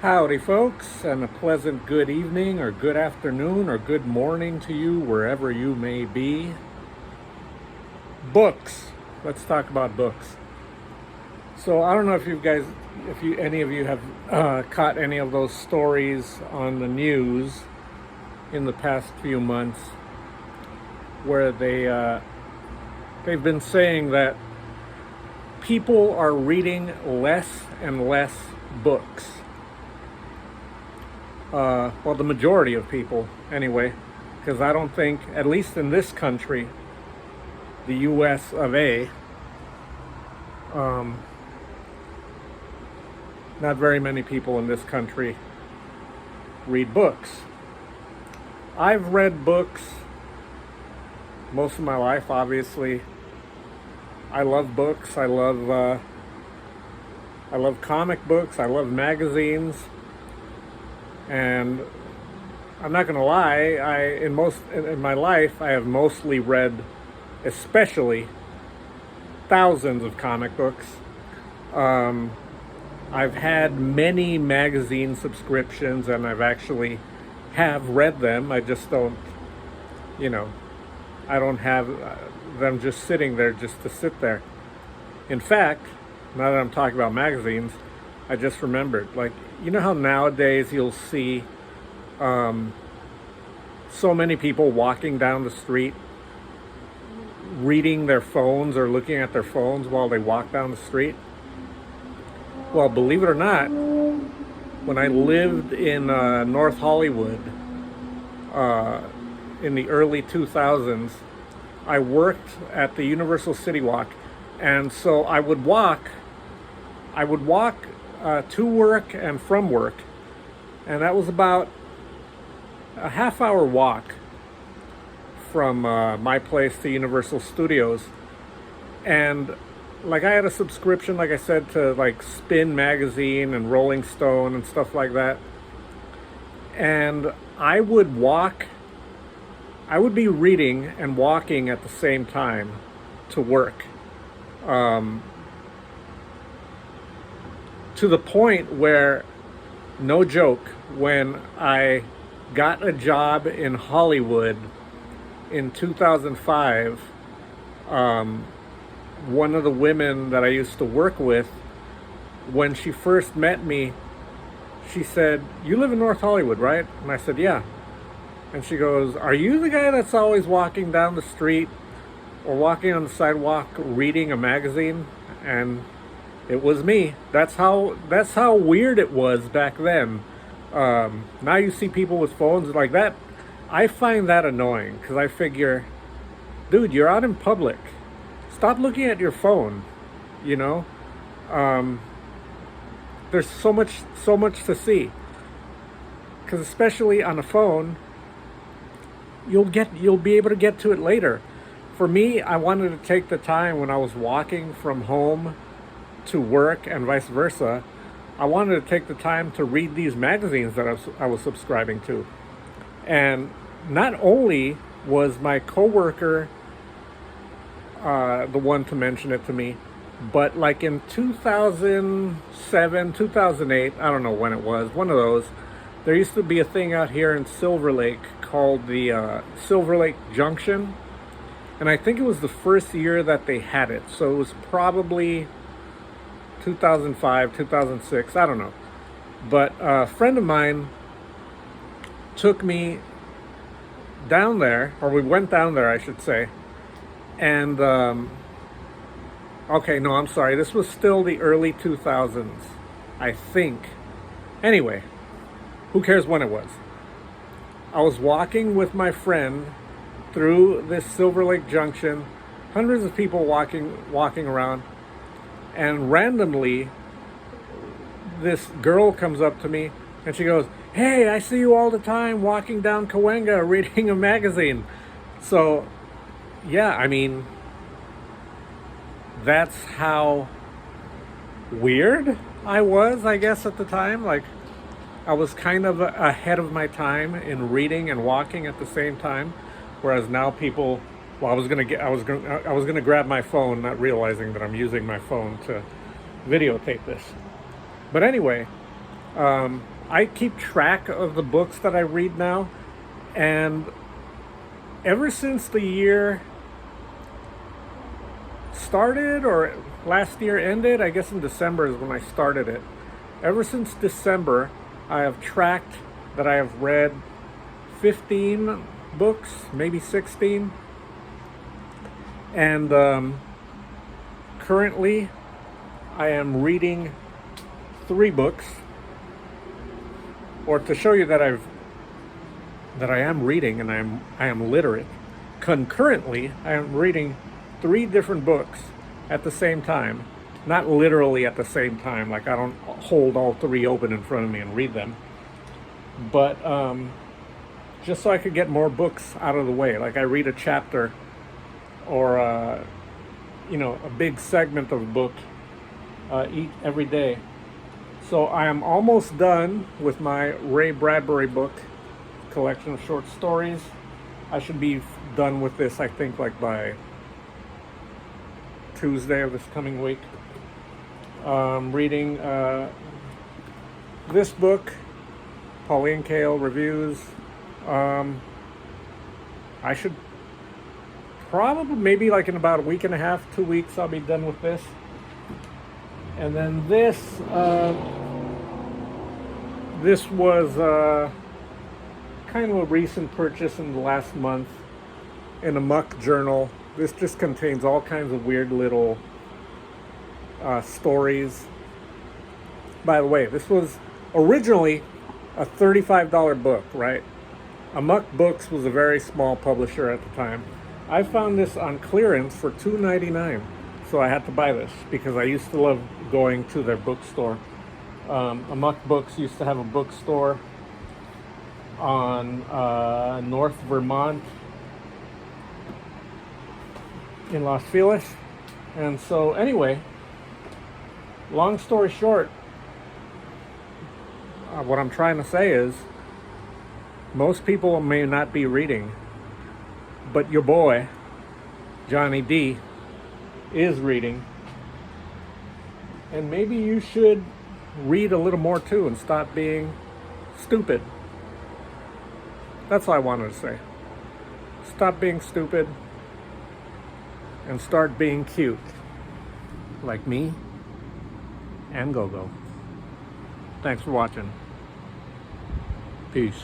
Howdy, folks, and a pleasant good evening, or good afternoon, or good morning to you, wherever you may be. Books. Let's talk about books. So I don't know if any of you have caught any of those stories on the news in the past few months, where they've been saying that people are reading less and less books. Well, the majority of people, anyway, because I don't think, at least in this country, the U.S. of A., not very many people in this country read books. I've read books most of my life, obviously. I love books. I love comic books. I love magazines. And I'm not going to lie, in my life, I have mostly read, especially, thousands of comic books. I've had many magazine subscriptions, and I've actually have read them. I just don't, I don't have them just sitting there just to sit there. In fact, now that I'm talking about magazines, I just remembered, you know how nowadays you'll see so many people walking down the street reading their phones or looking at their phones while they walk down the street? Well, believe it or not, when I lived in North Hollywood in the early 2000s, I worked at the Universal City Walk, and so I would walk to work and from work, and that was about a half-hour walk from my place to Universal Studios. And I had a subscription, like I said, to Spin magazine and Rolling Stone and stuff like that, and I would be reading and walking at the same time to work, to the point where, no joke, when I got a job in Hollywood in 2005, one of the women that I used to work with, when she first met me, she said, "You live in North Hollywood, right?" And I said, "Yeah." And she goes, "Are you the guy that's always walking down the street or walking on the sidewalk reading a magazine?" And it was me. That's how weird it was back then. Now you see people with phones like that. I find that annoying, because I figure, dude, you're out in public. Stop looking at your phone. There's so much to see. Because especially on a phone, you'll be able to get to it later. For me, I wanted to take the time when I was walking from home to work and vice versa. I wanted to take the time to read these magazines that I was subscribing to. And not only was my coworker the one to mention it to me, but in 2007, 2008, I don't know when it was, one of those, there used to be a thing out here in Silver Lake called the Silver Lake Junction. And I think it was the first year that they had it. So it was probably 2005, 2006, I don't know. But a friend of mine took me down there, or we went down there, I should say. And, okay, no, I'm sorry. This was still the early 2000s, I think. Anyway, who cares when it was? I was walking with my friend through this Silver Lake Junction, hundreds of people walking around, and randomly this girl comes up to me and she goes, "Hey, I see you all the time walking down Cahuenga reading a magazine." So yeah, that's how weird I was, I guess, at the time. I was kind of ahead of my time in reading and walking at the same time, whereas now people, well, I was gonna grab my phone, not realizing that I'm using my phone to videotape this. But anyway, I keep track of the books that I read now, and ever since the year started, or last year ended, I guess in December is when I started it. Ever since December, I have tracked that I have read 15 books, maybe 16. And currently, I am reading 3 books. Or to show you that I am reading and I am literate. Concurrently, I am reading 3 different books at the same time. Not literally at the same time, like I don't hold all 3 open in front of me and read them. But just so I could get more books out of the way. Like I read a chapter or a big segment of a book every day. So I am almost done with my Ray Bradbury book, collection of short stories. I should be done with this, I think, like by Tuesday of this coming week. Reading this book, Pauline Kael reviews. I should probably, maybe like in about a week and a half, 2 weeks, I'll be done with this. And then this was kind of a recent purchase in the last month in a Muck journal. This just contains all kinds of weird little stories. By the way, this was originally a $35 book, right? Muck Books was a very small publisher at the time. I found this on clearance for $2.99. So I had to buy this because I used to love going to their bookstore. Muck Books used to have a bookstore on North Vermont in Los Feliz. And so anyway, long story short, what I'm trying to say is most people may not be reading, but your boy, Johnny D, is reading, and maybe you should read a little more too and stop being stupid. That's all I wanted to say. Stop being stupid and start being cute, like me and Gogo. Thanks for watching. Peace.